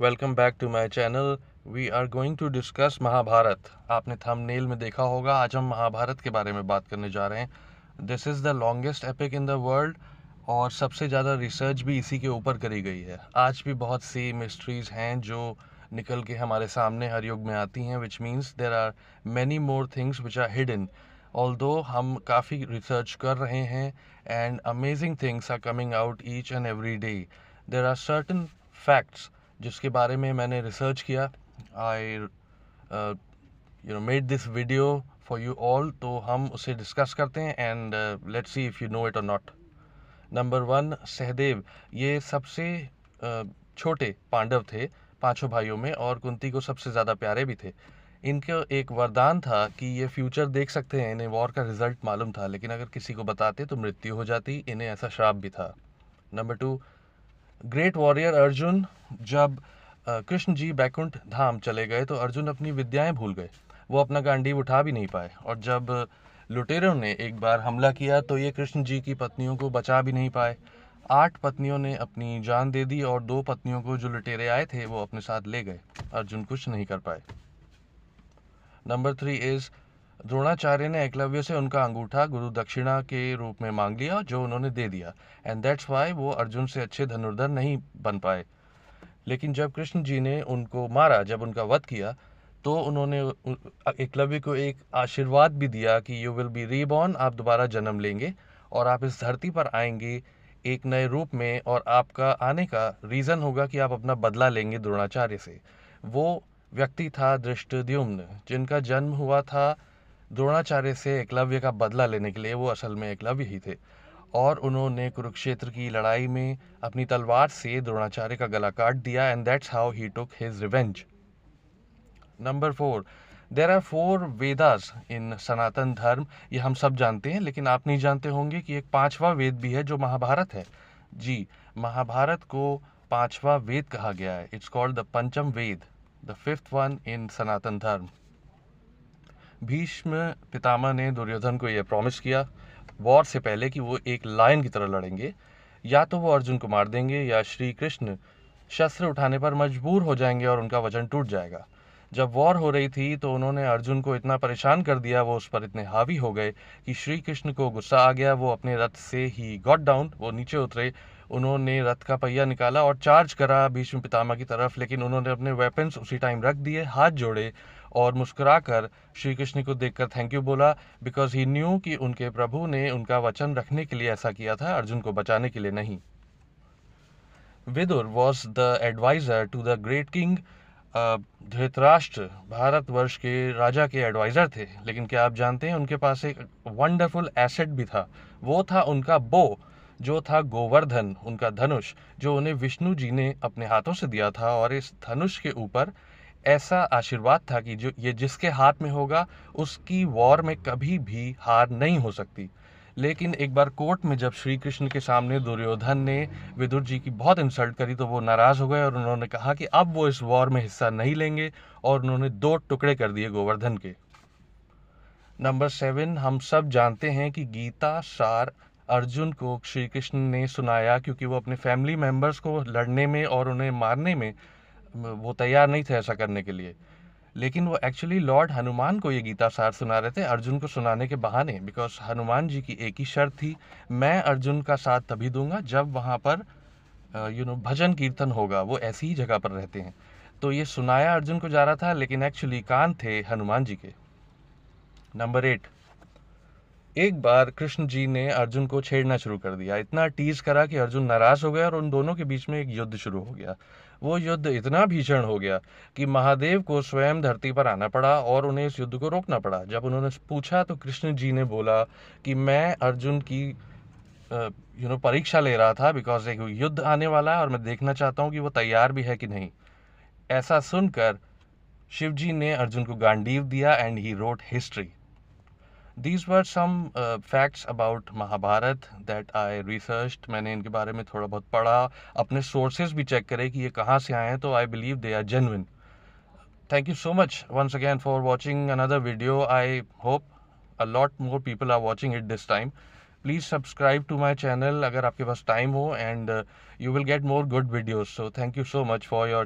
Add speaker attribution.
Speaker 1: Welcome back to my channel. We are going to discuss Mahabharat. आपने thumbnail में देखा होगा, आज हम महाभारत के बारे में बात करने जा रहे हैं। This is the longest epic in the world और सबसे ज़्यादा रिसर्च भी इसी के ऊपर करी गई है। आज भी बहुत सी मिस्ट्रीज़ हैं जो निकल के हमारे सामने हर युग में आती हैं, which means there are many more things which are hidden. Although हम काफ़ी रिसर्च कर रहे हैं and amazing things are coming out each and every day. There are certain facts जिसके बारे में मैंने रिसर्च किया। I made this video for you all, तो हम उसे डिस्कस करते हैं and let's see if you know it और नॉट। नंबर 1, सहदेव। ये सबसे छोटे पांडव थे पांचों भाइयों में, और कुंती को सबसे ज़्यादा प्यारे भी थे। इनका एक वरदान था कि ये फ्यूचर देख सकते हैं, इन्हें वॉर का रिजल्ट मालूम था, लेकिन अगर किसी को बताते तो मृत्यु हो जाती। इन्हें ऐसा श्राप भी था। Number 2, great warrior Arjun. जब कृष्ण जी बैकुंठ धाम चले गए तो अर्जुन अपनी विद्याएं भूल गए। वो अपना गांडीव उठा भी नहीं पाए, और जब लुटेरों ने एक बार हमला किया तो ये कृष्ण जी की पत्नियों को बचा भी नहीं पाए। 8 पत्नियों ने अपनी जान दे दी और 2 पत्नियों को जो लुटेरे आए थे वो अपने साथ ले गए। अर्जुन कुछ नहीं कर पाए। नंबर 3 इज द्रोणाचार्य ने एकलव्य से उनका अंगूठा गुरु दक्षिणा के रूप में मांग लिया, जो उन्होंने दे दिया, एंड दैट्स वाई वो अर्जुन से अच्छे धनुर्धर नहीं बन पाए। लेकिन जब कृष्ण जी ने उनको मारा, जब उनका वध किया, तो उन्होंने एकलव्य को एक आशीर्वाद भी दिया कि यू विल बी रीबॉर्न, आप दोबारा जन्म लेंगे और आप इस धरती पर आएंगे एक नए रूप में, और आपका आने का रीज़न होगा कि आप अपना बदला लेंगे द्रोणाचार्य से। वो व्यक्ति था धृष्टद्युम्न, जिनका जन्म हुआ था द्रोणाचार्य से एकलव्य का बदला लेने के लिए। वो असल में एकलव्य ही थे, और उन्होंने कुरुक्षेत्र की लड़ाई में अपनी तलवार से द्रोणाचार्य का गला काट दिया, and that's how he took his revenge. Number 4, there are 4 Vedas in Sanatan Dharma. ये हम सब जानते हैं, लेकिन आप नहीं जानते होंगे कि एक 5वां वेद भी है जो महाभारत है। जी, महाभारत को 5वां वेद कहा गया है। इट्स कॉल्ड द पंचम वेद, the 5th one in Sanatan धर्म। भीष्म पितामह ने दुर्योधन को यह प्रॉमिस किया वॉर से पहले कि वो एक लायन की तरह लड़ेंगे। या तो वो अर्जुन को मार देंगे, या श्री कृष्ण शस्त्र उठाने पर मजबूर हो जाएंगे और उनका वचन टूट जाएगा। जब वॉर हो रही थी तो उन्होंने अर्जुन को इतना परेशान कर दिया, वो उस पर इतने हावी हो गए कि श्री कृष्ण को गुस्सा आ गया। वो अपने रथ से ही गॉट डाउन, वो नीचे उतरे। उन्होंने रथ का पहिया निकाला और चार्ज करा भीष्म पितामह की तरफ, लेकिन उन्होंने अपने वेपन्स उसी टाइम रख दिए, हाथ जोड़े और मुस्कुराकर श्री कृष्ण को देखकर थैंक यू बोला, बिकॉज ही न्यू कि उनके प्रभु ने उनका वचन रखने के लिए ऐसा किया था, अर्जुन को बचाने के लिए नहीं। Vidur was the adviser to the great king. Dhritarashtra Bharatvarsh के राजा के एडवाइज़र थे, लेकिन क्या आप जानते हैं उनके पास एक वंडरफुल एसेट भी था। वो था उनका बो, जो था गोवर्धन, उनका धनुष, जो उन्हें विष्णु जी ने अपने हाथों से दिया था। और इस धनुष के ऊपर ऐसा आशीर्वाद था कि जो ये जिसके हाथ में होगा उसकी वॉर में कभी भी हार नहीं हो सकती। लेकिन एक बार कोर्ट में जब श्री कृष्ण के सामने दुर्योधन ने विदुर जी की बहुत इंसल्ट करी तो वो नाराज़ हो गए, और उन्होंने कहा कि अब वो इस वॉर में हिस्सा नहीं लेंगे, और उन्होंने 2 टुकड़े कर दिए गोवर्धन के। नंबर 7, हम सब जानते हैं कि गीता सार अर्जुन को श्री कृष्ण ने सुनाया, क्योंकि वो अपने फैमिली मेम्बर्स को लड़ने में और उन्हें मारने में वो तैयार नहीं थे ऐसा करने के लिए। लेकिन वो एक्चुअली लॉर्ड हनुमान को ये गीता सार सुना रहे थे, अर्जुन को सुनाने के बहाने, बिकॉज हनुमान जी की एक ही शर्त थी, मैं अर्जुन का साथ तभी दूंगा जब वहाँ पर भजन कीर्तन होगा। वो ऐसी ही जगह पर रहते हैं। तो ये सुनाया अर्जुन को जा रहा था, लेकिन एक्चुअली कान थे हनुमान जी के। नंबर 8, एक बार कृष्ण जी ने अर्जुन को छेड़ना शुरू कर दिया, इतना टीज करा कि अर्जुन नाराज हो गया और उन दोनों के बीच में एक युद्ध शुरू हो गया। वो युद्ध इतना भीषण हो गया कि महादेव को स्वयं धरती पर आना पड़ा और उन्हें इस युद्ध को रोकना पड़ा। जब उन्होंने पूछा तो कृष्ण जी ने बोला कि मैं अर्जुन की परीक्षा ले रहा था, बिकॉज एक युद्ध आने वाला है और मैं देखना चाहता हूँ कि वो तैयार भी है कि नहीं। ऐसा सुनकर शिव जी ने अर्जुन को गांडीव दिया, and he wrote history. These were some facts about Mahabharat that I researched। मैंने इनके बारे में थोड़ा बहुत पढ़ा, अपने sources भी चेक करे कि ये कहाँ से आए हैं, तो I believe they are genuine। Thank you so much once again for watching another video। I hope a lot more people are watching it this time। Please subscribe to my channel अगर आपके पास time हो, and you will get more good videos। So thank you so much for your